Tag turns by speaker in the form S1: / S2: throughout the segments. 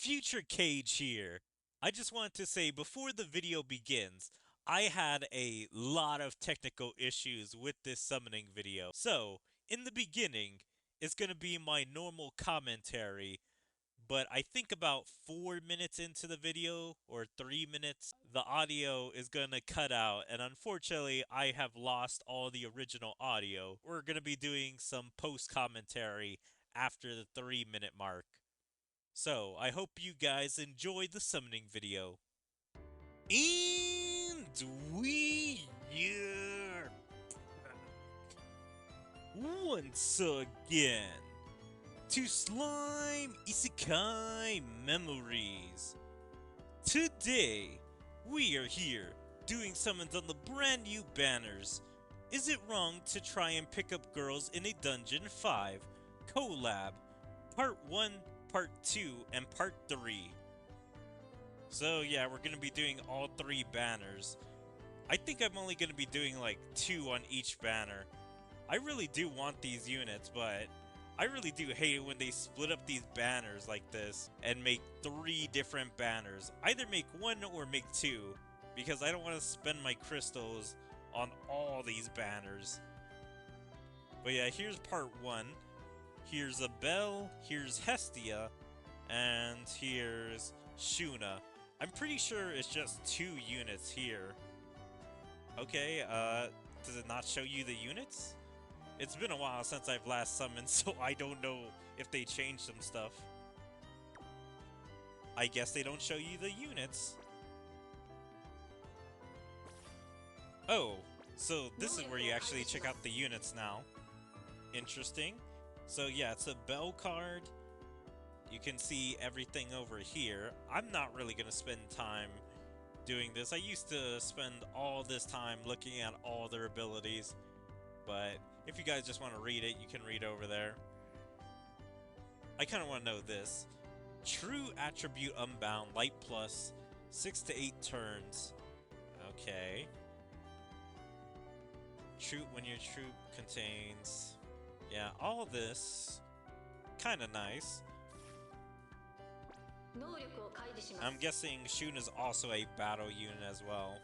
S1: Future Cage here. I just want to say before the video begins, I had a lot of technical issues with this summoning video. So, in the beginning, it's going to be my normal commentary, but I think about 4 minutes into the video, or 3 minutes, the audio is going to cut out, and unfortunately, I have lost all the original audio. We're going to be doing some post-commentary after the 3-minute mark. So, I hope you guys enjoyed the summoning video. And we are once again to Slime Isekai Memories. Today, we are here doing summons on the brand new banners. Is it wrong to try and pick up girls in a Dungeon 5 collab? Part 1, Part 2, and Part 3. So yeah, we're gonna be doing all 3 banners. I think I'm only gonna be doing like 2 on each banner. I really do want these units, but I really do hate it when they split up these banners like this and make 3 different banners. Either make 1 or make 2, because I don't want to spend my crystals on all these banners. But yeah, here's part 1. Here's Abel, here's Hestia, and here's Shuna. I'm pretty sure it's just 2 units here. Okay, does it not show you the units? It's been a while since I've last summoned, so I don't know if they changed some stuff. I guess they don't show you the units. Oh, so this is where you actually check out the units now. Interesting. So yeah, it's a bell card. You can see everything over here. I'm not really going to spend time doing this. I used to spend all this time looking at all their abilities. But if you guys just want to read it, you can read over there. I kind of want to know this. True Attribute Unbound, Light Plus, 6 to 8 turns. Okay. Troop when your troop contains... Yeah, all this, kind of nice. I'm guessing Shun is also a battle unit as well.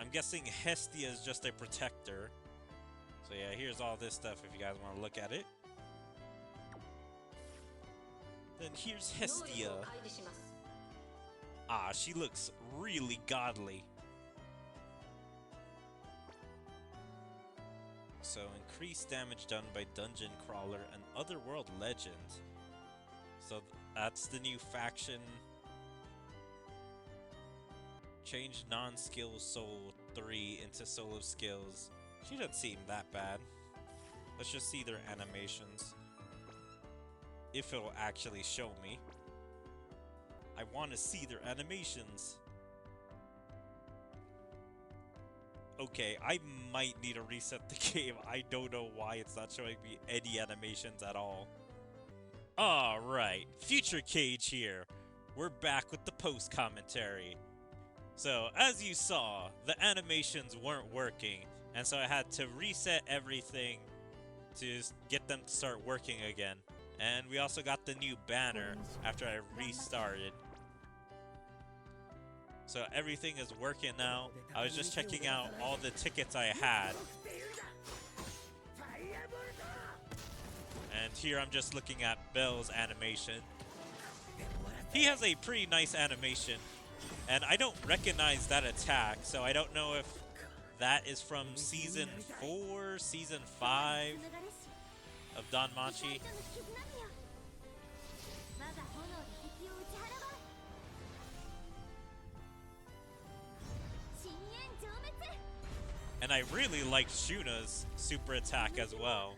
S1: I'm guessing Hestia is just a protector. So yeah, here's all this stuff if you guys want to look at it. Then here's Hestia. Ah, she looks really godly. So, increased damage done by Dungeon Crawler and Otherworld Legend. So, that's the new faction. Change non-skill Soul 3 into Soul of Skills. She doesn't seem that bad. Let's just see their animations. If it'll actually show me. I want to see their animations. Okay, I might need to reset the game. I don't know why it's not showing me any animations at all. Alright, Future Cage here. We're back with the post-commentary. So, as you saw, the animations weren't working, and so I had to reset everything to get them to start working again. And we also got the new banner after I restarted. So everything is working now. I was just checking out all the tickets I had. And here I'm just looking at Bell's animation. He has a pretty nice animation. And I don't recognize that attack, so I don't know if that is from Season 4, Season 5 of Danmachi. And I really liked Shuna's super attack as well.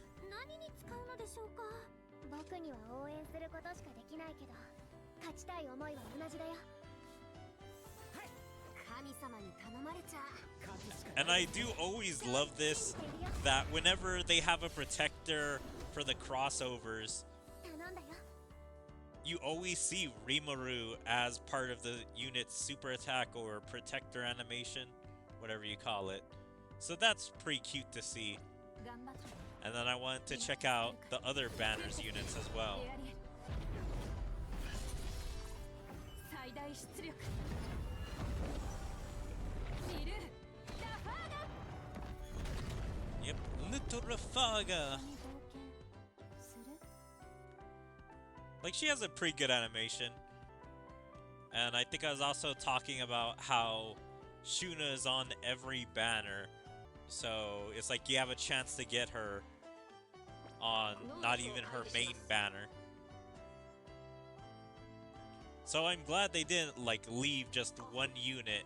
S1: And I do always love this, that whenever they have a protector for the crossovers, you always see Rimuru as part of the unit's super attack or protector animation, whatever you call it. So that's pretty cute to see. And then I wanted to check out the other banners units as well. Yep, little Rafaga. Like, she has a pretty good animation. And I think I was also talking about how Shuna is on every banner. So it's like you have a chance to get her on not even her main banner. So I'm glad they didn't like leave just one unit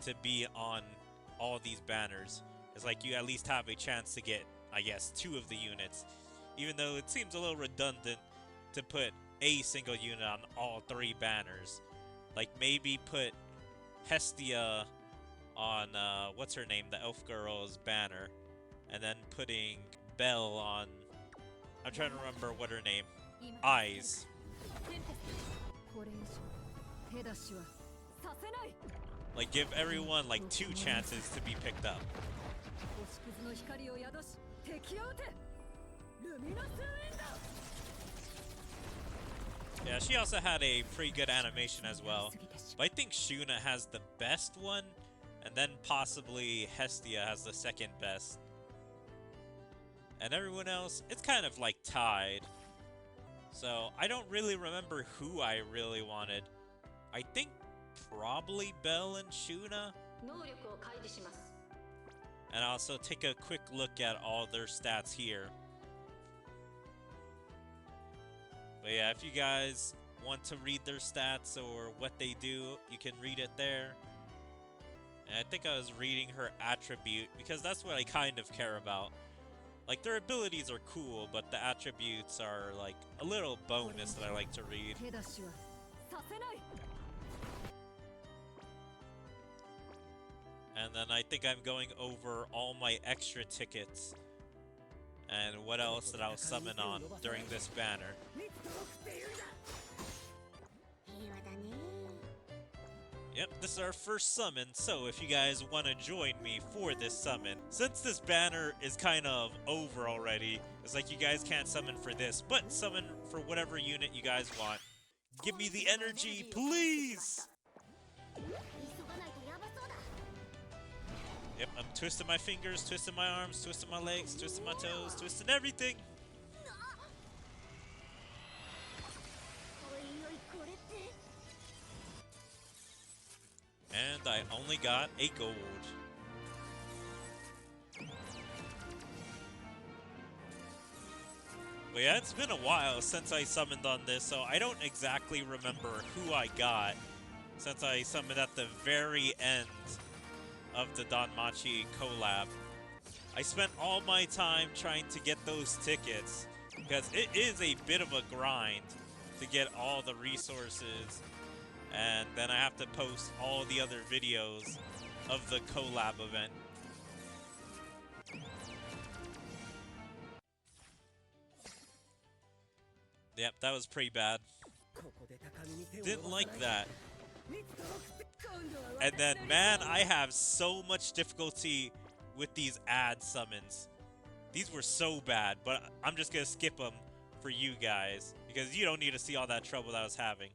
S1: to be on all these banners. It's like you at least have a chance to get, I guess, 2 of the units. Even though it seems a little redundant to put a single unit on all 3 banners. Like maybe put Hestia on, what's her name, the elf girl's banner. And then putting Belle on, I'm trying to remember what her name, Eyes. Like give everyone like 2 chances to be picked up. Yeah, she also had a pretty good animation as well. But I think Shuna has the best one, and then possibly Hestia has the second best. And everyone else, it's kind of like tied. So I don't really remember who I really wanted. I think probably Belle and Shuna. And also take a quick look at all their stats here. But yeah, if you guys want to read their stats or what they do, you can read it there. And I think I was reading her attribute because that's what I kind of care about. Like, their abilities are cool, but the attributes are like a little bonus that I like to read. And then I think I'm going over all my extra tickets and what else that I'll summon on during this banner. Yep, this is our first summon, so if you guys want to join me for this summon, since this banner is kind of over already, it's like you guys can't summon for this, but summon for whatever unit you guys want. Give me the energy, please! Yep, I'm twisting my fingers, twisting my arms, twisting my legs, twisting my toes, twisting everything! And I only got a gold. But yeah, it's been a while since I summoned on this, so I don't exactly remember who I got since I summoned at the very end of the Danmachi collab. I spent all my time trying to get those tickets because it is a bit of a grind to get all the resources, and then I have to post all the other videos of the collab event. Yep, that was pretty bad. Didn't like that. And then, man, I have so much difficulty with these ad summons. These were so bad, but I'm just gonna skip them for you guys because you don't need to see all that trouble that I was having.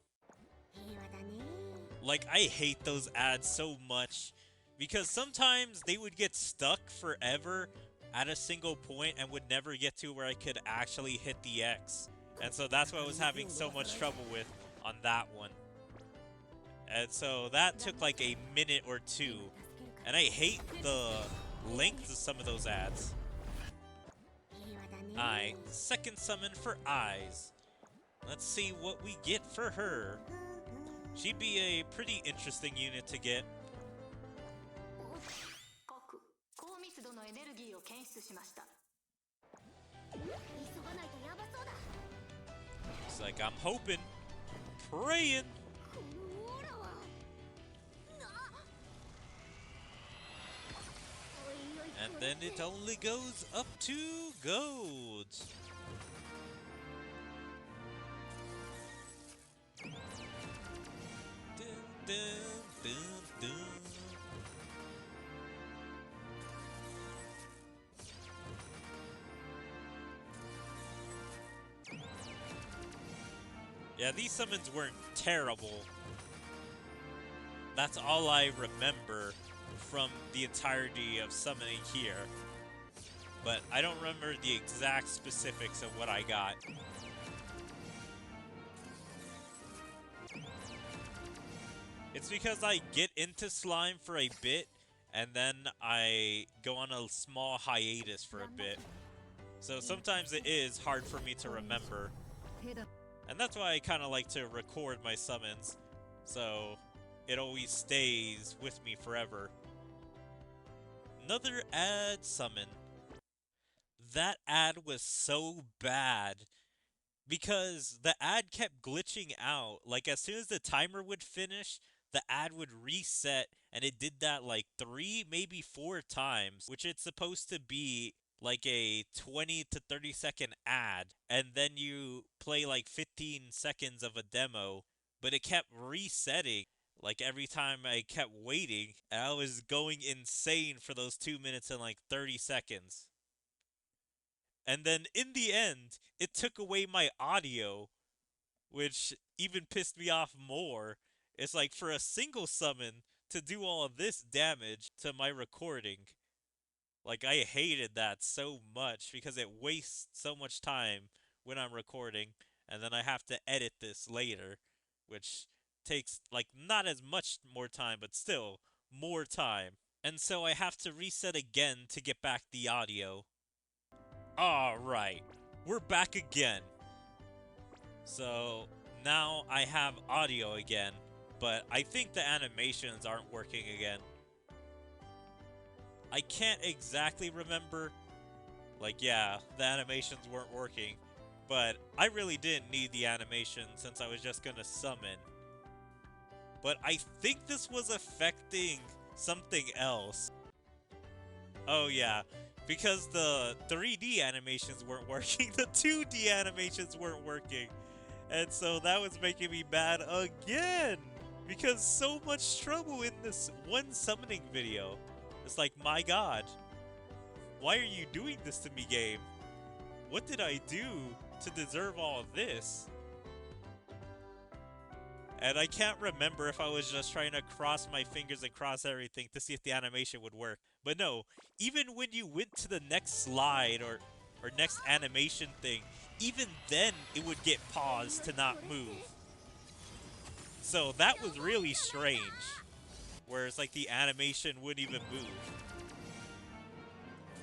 S1: Like, I hate those ads so much because sometimes they would get stuck forever at a single point and would never get to where I could actually hit the X. And so that's what I was having so much trouble with on that one. And so that took like a minute or 2. And I hate the length of some of those ads. Alright, second summon for Eyes. Let's see what we get for her. She'd be a pretty interesting unit to get. It's like I'm hoping, praying. And then it only goes up to gold. Dun, dun, dun, dun. Yeah, these summons weren't terrible. That's all I remember from the entirety of summoning here. But I don't remember the exact specifics of what I got. It's because I get into slime for a bit, and then I go on a small hiatus for a bit. So sometimes it is hard for me to remember. And that's why I kind of like to record my summons, so it always stays with me forever. Another ad summon. That ad was so bad because the ad kept glitching out. Like, as soon as the timer would finish, the ad would reset, and it did that like 3, maybe 4 times, which it's supposed to be like a 20 to 30 second ad, and then you play like 15 seconds of a demo, but it kept resetting. Like, every time I kept waiting, and I was going insane for those 2 minutes and like 30 seconds. And then in the end, it took away my audio, which even pissed me off more. It's like, for a single summon to do all of this damage to my recording. Like, I hated that so much because it wastes so much time when I'm recording, and then I have to edit this later, which takes like not as much more time, but still more time. And so I have to reset again to get back the audio. Alright, we're back again. So now I have audio again, but I think the animations aren't working again. I can't exactly remember. Like, yeah, the animations weren't working, but I really didn't need the animation since I was just gonna summon. But I think this was affecting something else. Oh yeah, because the 3D animations weren't working, the 2D animations weren't working. And so that was making me mad again! Because so much trouble in this one summoning video. It's like, my god. Why are you doing this to me, game? What did I do to deserve all of this? And I can't remember if I was just trying to cross my fingers and cross everything to see if the animation would work. But no, even when you went to the next slide or next animation thing, even then it would get paused to not move. So that was really strange. Where it's like the animation wouldn't even move.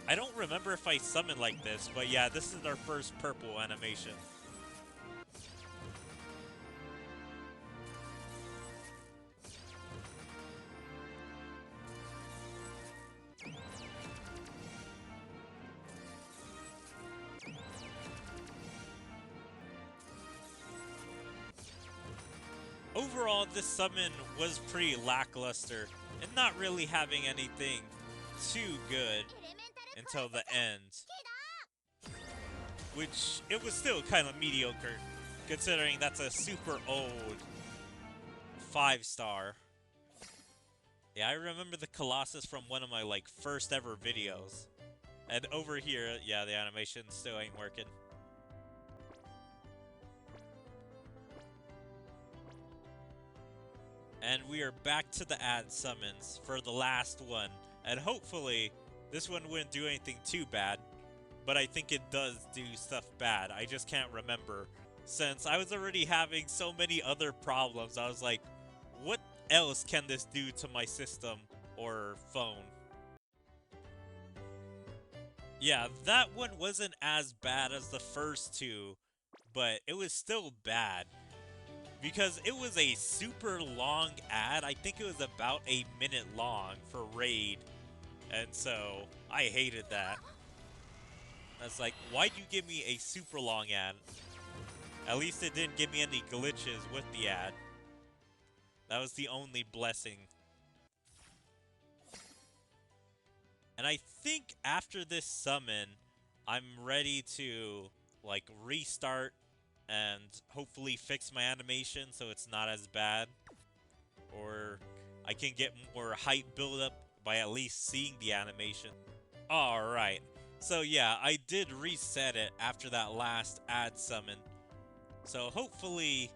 S1: I don't remember if I summoned like this, but yeah, this is our first purple animation. Overall, this summon was pretty lackluster, and not really having anything too good until the end. Which, it was still kind of mediocre, considering that's a super old 5-star. Yeah, I remember the Colossus from one of my, like, first ever videos. And over here, yeah, the animation still ain't working. And we are back to the ad summons for the last one. And hopefully, this one wouldn't do anything too bad. But I think it does do stuff bad. I just can't remember. Since I was already having so many other problems, I was like, what else can this do to my system or phone? Yeah, that one wasn't as bad as the first two, but it was still bad. Because it was a super long ad. I think it was about a minute long for Raid. And so, I hated that. I was like, why'd you give me a super long ad? At least it didn't give me any glitches with the ad. That was the only blessing. And I think after this summon, I'm ready to, like, restart and hopefully fix my animation so it's not as bad. Or I can get more hype buildup by at least seeing the animation. Alright, so yeah, I did reset it after that last ad summon. So hopefully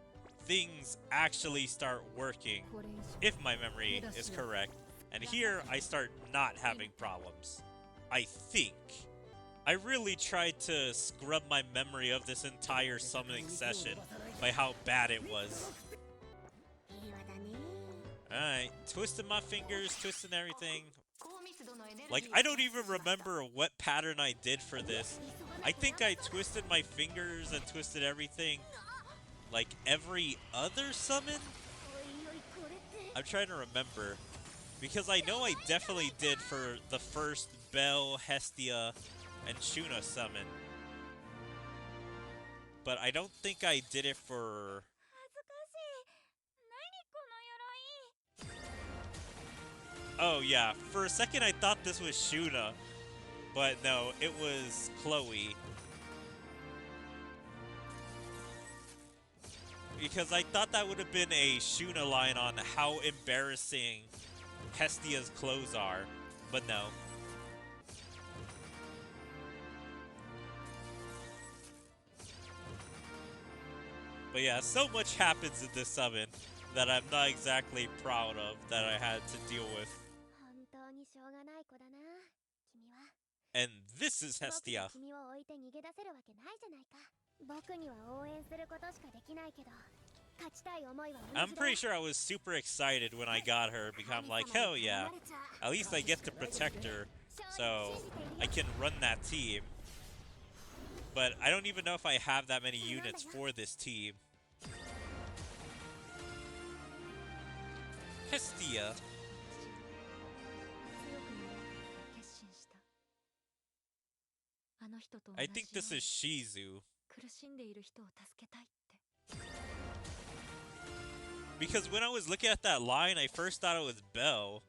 S1: things actually start working, if my memory is correct. And here I start not having problems. I think. I really tried to scrub my memory of this entire summoning session by how bad it was. Alright, twisting my fingers, twisting everything. Like, I don't even remember what pattern I did for this. I think I twisted my fingers and twisted everything like every other summon? I'm trying to remember. Because I know I definitely did for the first Bell, Hestia, and Shuna summon. But I don't think I did it for... Oh yeah, for a second I thought this was Shuna. But no, it was Chloe. Because I thought that would have been a Shuna line on how embarrassing Hestia's clothes are. But no. But yeah, so much happens in this summon that I'm not exactly proud of that I had to deal with. And this is Hestia. I'm pretty sure I was super excited when I got her because I'm like, hell yeah, at least I get to protect her so I can run that team. But I don't even know if I have that many units for this team. Hestia. I think this is Shizu. Because when I was looking at that line, I first thought it was Belle.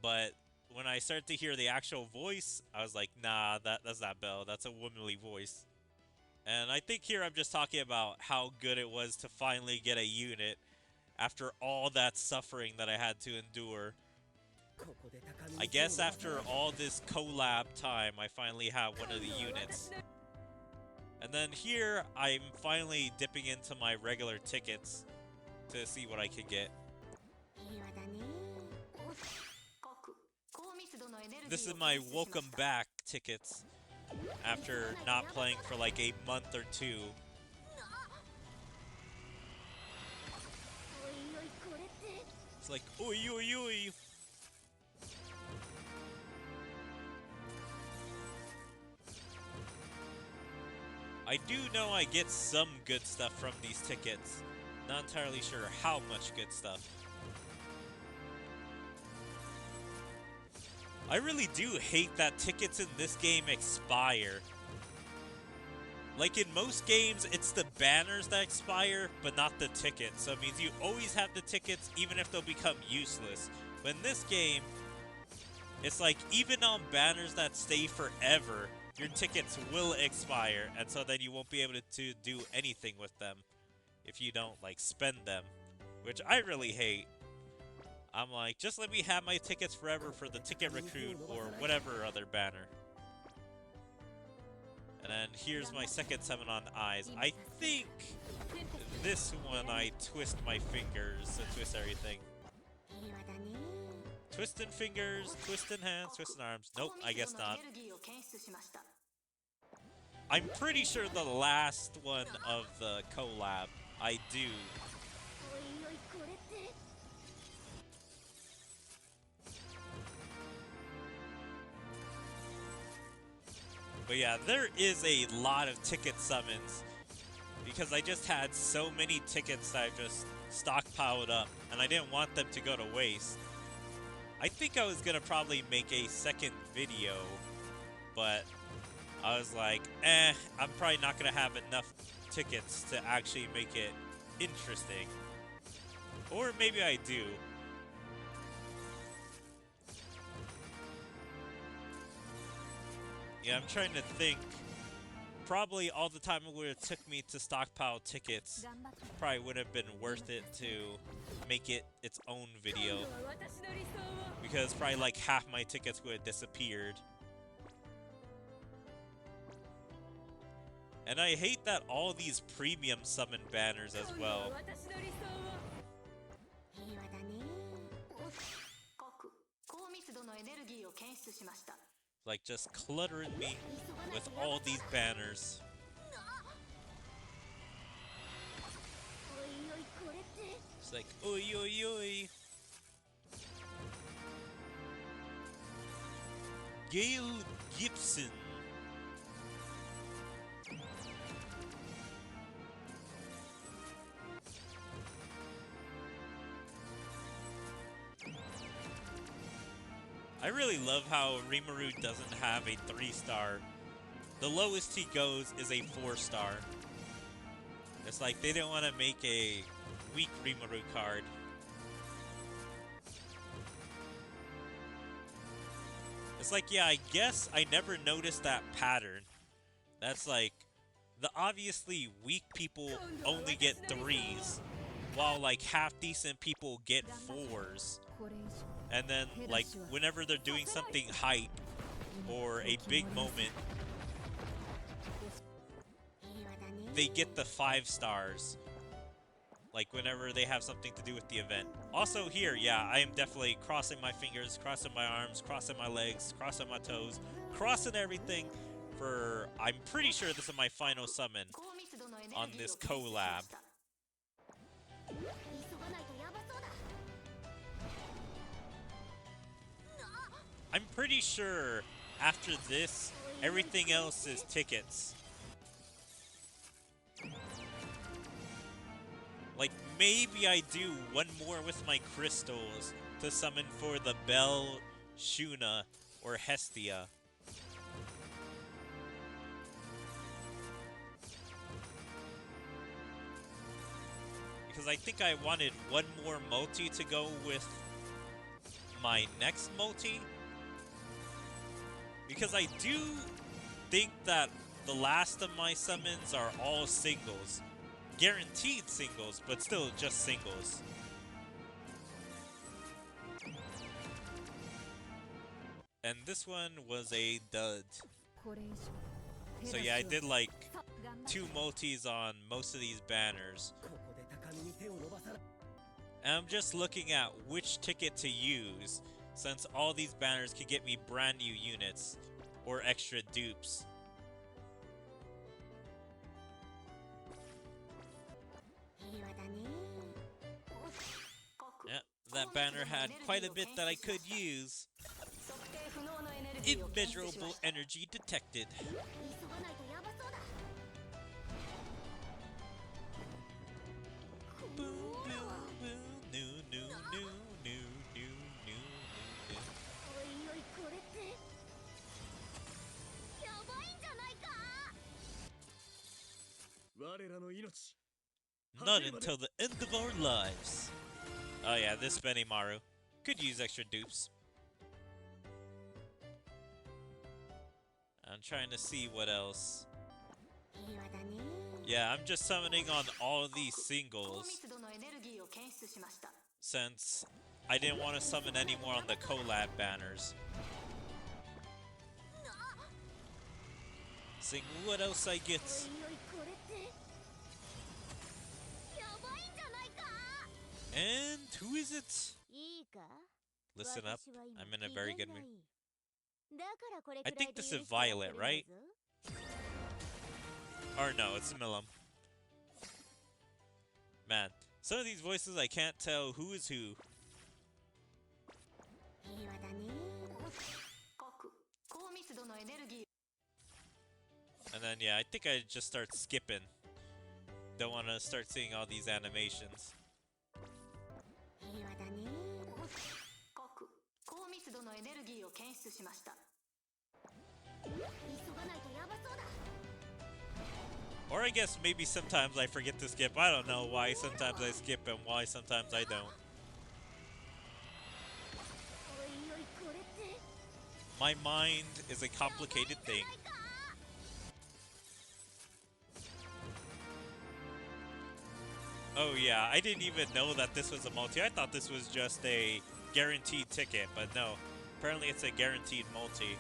S1: But when I started to hear the actual voice, I was like, nah, that's not Belle. That's a womanly voice. And I think here I'm just talking about how good it was to finally get a unit after all that suffering that I had to endure. I guess after all this collab time, I finally have one of the units. And then here, I'm finally dipping into my regular tickets to see what I can get. This is my welcome back tickets after not playing for like a month or two. It's like, oi, oi, oi. I do know I get some good stuff from these tickets. Not entirely sure how much good stuff. I really do hate that tickets in this game expire. Like in most games, it's the banners that expire, but not the tickets. So it means you always have the tickets, even if they'll become useless. But in this game, it's like even on banners that stay forever, your tickets will expire, and so then you won't be able to do anything with them if you don't, like, spend them, which I really hate. I'm like, just let me have my tickets forever for the Ticket Recruit or whatever other banner. And then here's my second summon on Eyes. I think this one I twist my fingers and twist everything. Twisting fingers, twisting hands, twisting arms. Nope, I guess not. I'm pretty sure the last one of the collab, I do. But yeah, there is a lot of ticket summons because I just had so many tickets that I just stockpiled up and I didn't want them to go to waste. I think I was gonna probably make a second video, but I was like, I'm probably not gonna have enough tickets to actually make it interesting. Or maybe I do. Yeah, I'm trying to think. Probably all the time it would have took me to stockpile tickets probably would have been worth it to make it its own video. Because probably like half my tickets would have disappeared. And I hate that all these premium summon banners as well. Like just cluttering me with all these banners. It's like, oi oi oi. Gail Gibson. I really love how Rimuru doesn't have a 3-star. The lowest he goes is a 4-star. It's like they didn't want to make a weak Rimuru card. It's like, yeah, I guess I never noticed that pattern. That's like, the obviously weak people only get 3s, while like half-decent people get 4s. And then, like, whenever they're doing something hype or a big moment, they get the 5 stars. Like, whenever they have something to do with the event. Also here, yeah, I am definitely crossing my fingers, crossing my arms, crossing my legs, crossing my toes, crossing everything for, I'm pretty sure this is my final summon on this collab. I'm pretty sure after this, everything else is tickets. Like, maybe I do one more with my crystals to summon for the Bell, Shuna, or Hestia. Because I think I wanted one more multi to go with my next multi. Because I do think that the last of my summons are all singles. Guaranteed singles, but still just singles. And this one was a dud. So yeah, I did like 2 multis on most of these banners. And I'm just looking at which ticket to use, since all these banners can get me brand new units or extra dupes. Yeah, that banner had quite a bit that I could use. Immeasurable energy detected. Boom, boom, boom, new, new, new, new, new, new, new. Not until the end of our lives. Oh yeah, this Benimaru. Could use extra dupes. I'm trying to see what else. Yeah, I'm just summoning on all of these singles, since I didn't want to summon any more on the collab banners. Seeing what else I get. And who is it? Listen up, I'm in a very good mood. I think this is Violet, right? Or no, it's Milam. Man, some of these voices I can't tell who is who. And then yeah, I think I just start skipping. Don't want to start seeing all these animations. Or I guess maybe sometimes I forget to skip. I don't know why sometimes I skip and why sometimes I don't. My mind is a complicated thing. Oh yeah, I didn't even know that this was a multi. I thought this was just a guaranteed ticket, but no. Apparently it's a guaranteed multi.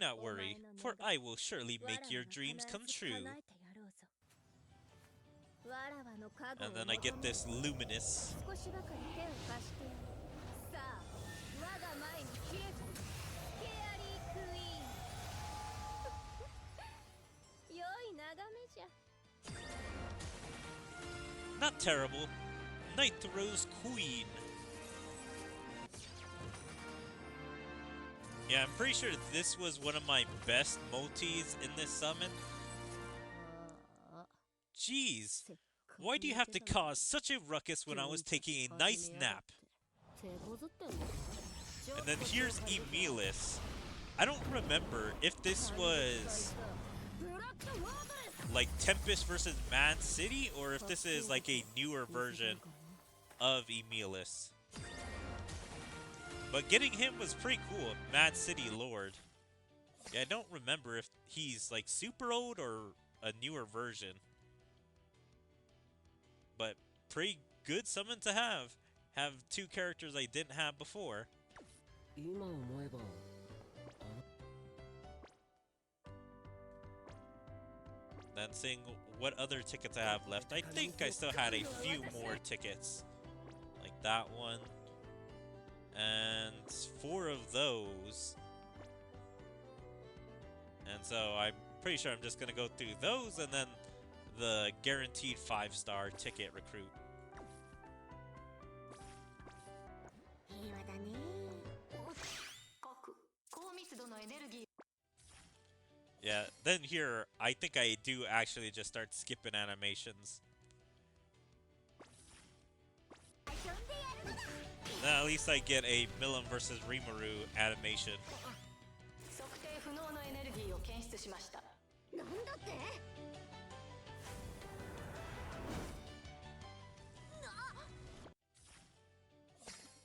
S1: not worry, for I will surely make your dreams come true. And then I get this luminous. Not terrible. Night Rose Queen. Yeah, I'm pretty sure this was one of my best multis in this summon. Jeez, why do you have to cause such a ruckus when I was taking a nice nap? And then here's Emilis. I don't remember if this was like Tempest versus Mad City, or if this is like a newer version of Emilis. But getting him was pretty cool, Mad City Lord. Yeah, I don't remember if he's like super old or a newer version. But pretty good summon to have. Have two characters I didn't have before. Then seeing what other tickets I have left. I think I still had a few more tickets. Like that one. And 4 of those. And so I'm pretty sure I'm just going to go through those and then the guaranteed 5-star ticket recruit. Yeah, then here, I think I do actually just start skipping animations. Then at least I get a Milim versus Rimuru animation.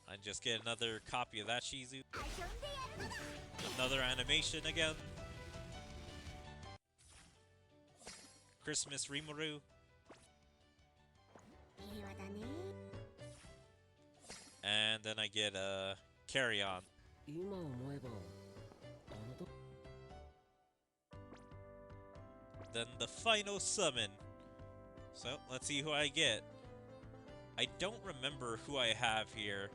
S1: I just get another copy of that Shizu. Another animation again. Christmas Rimuru. And then I get a Carry On. Then the final summon. So let's see who I get. I don't remember who I have here.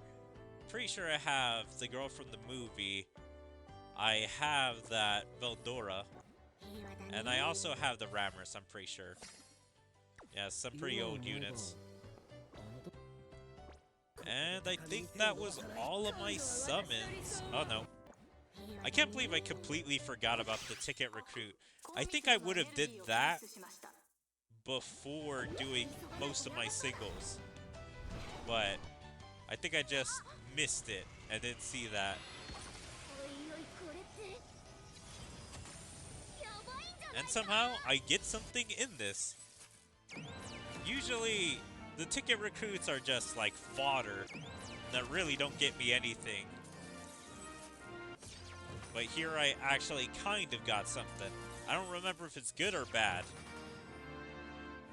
S1: Pretty sure I have the girl from the movie. I have that Veldora. And I also have the Rammus, I'm pretty sure. Yeah, some pretty old units. And I think that was all of my summons. Oh no. I can't believe I completely forgot about the ticket recruit. I think I would have did that before doing most of my singles. But I think I just missed it and didn't see that. And somehow I get something in this. Usually the ticket recruits are just like fodder that really don't get me anything. But here I actually kind of got something. I don't remember if it's good or bad.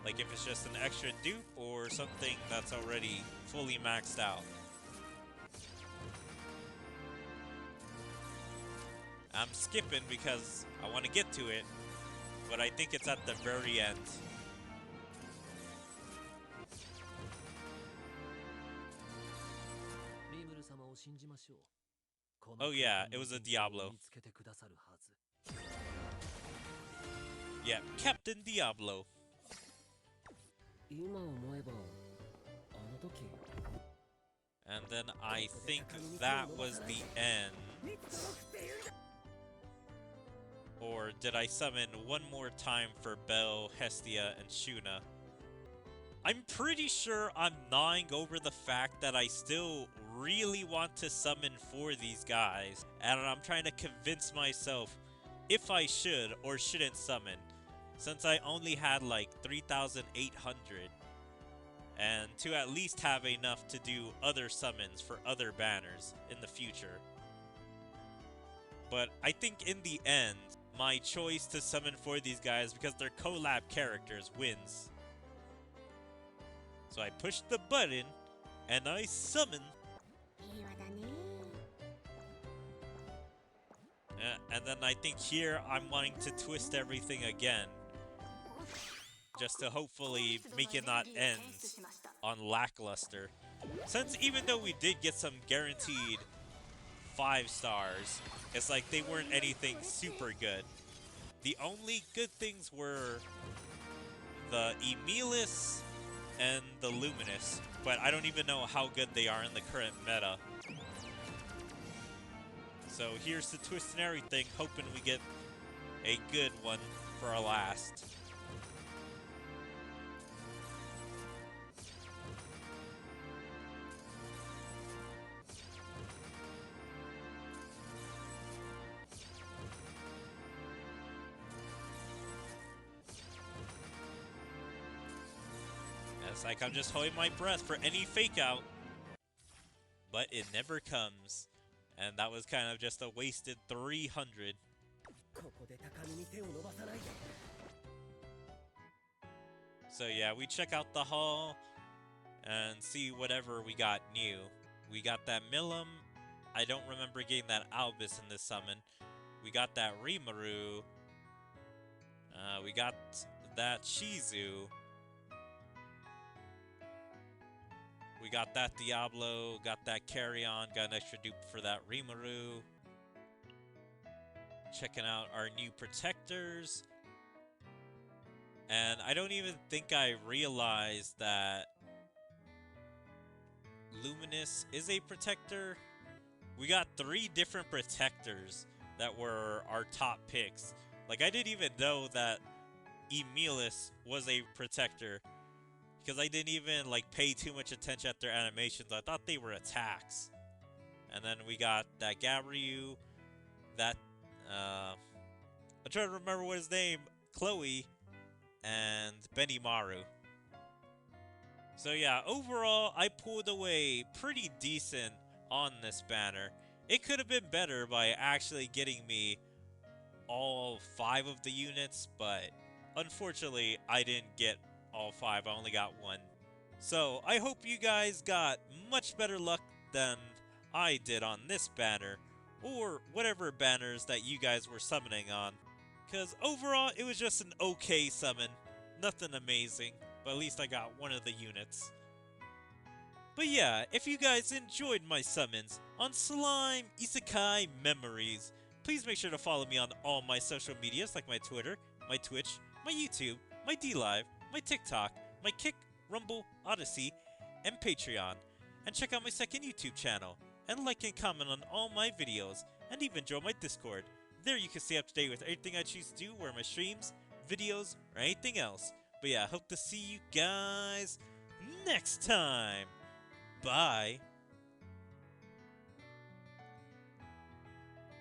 S1: Like if it's just an extra dupe or something that's already fully maxed out. I'm skipping because I want to get to it, but I think it's at the very end. Oh yeah, it was a Diablo. Yeah, Captain Diablo. And then I think that was the end. Or did I summon one more time for Belle, Hestia, and Shuna? I'm pretty sure I'm gnawing over the fact that I still really want to summon for these guys. And I'm trying to convince myself if I should or shouldn't summon. Since I only had like 3,800. And to at least have enough to do other summons for other banners in the future. But I think in the end, my choice to summon for these guys because they're collab characters wins. So I push the button and I summon. And then I think here I'm wanting to twist everything again. Just to hopefully make it not end on lackluster. Since even though we did get some guaranteed 5 stars, it's like they weren't anything super good. The only good things were the Emilis and the Luminous, but I don't even know how good they are in the current meta. So here's the twist and everything, hoping we get a good one for our last. It's like I'm just holding my breath for any fake out. But it never comes. And that was kind of just a wasted 300. So yeah, we check out the hall and see whatever we got new. We got that Milim. I don't remember getting that Albus in this summon. We got that Rimuru. We got that Shizu. We got that Diablo, got that Carrion, got an extra dupe for that Rimuru. Checking out our new protectors. And I don't even think I realized that Luminous is a protector. We got 3 different protectors that were our top picks. Like, I didn't even know that Emilis was a protector, because I didn't even like pay too much attention at their animations. I thought they were attacks. And then we got that Gabryu, that I'm trying to remember what his name, Chloe, and Benimaru. So yeah, overall I pulled away pretty decent on this banner. It could have been better by actually getting me all 5 of the units, but unfortunately I didn't get all 5, I only got 1. So I hope you guys got much better luck than I did on this banner, or whatever banners that you guys were summoning on. Because overall, it was just an okay summon. Nothing amazing, but at least I got one of the units. But yeah, if you guys enjoyed my summons on Slime Isekai Memories, please make sure to follow me on all my social medias like my Twitter, my Twitch, my YouTube, my DLive, my TikTok, my Kick, Rumble, Odyssey, and Patreon. And check out my second YouTube channel, and like and comment on all my videos, and even join my Discord. There you can stay up to date with everything I choose to do, where my streams, videos, or anything else. But yeah, I hope to see you guys next time. Bye.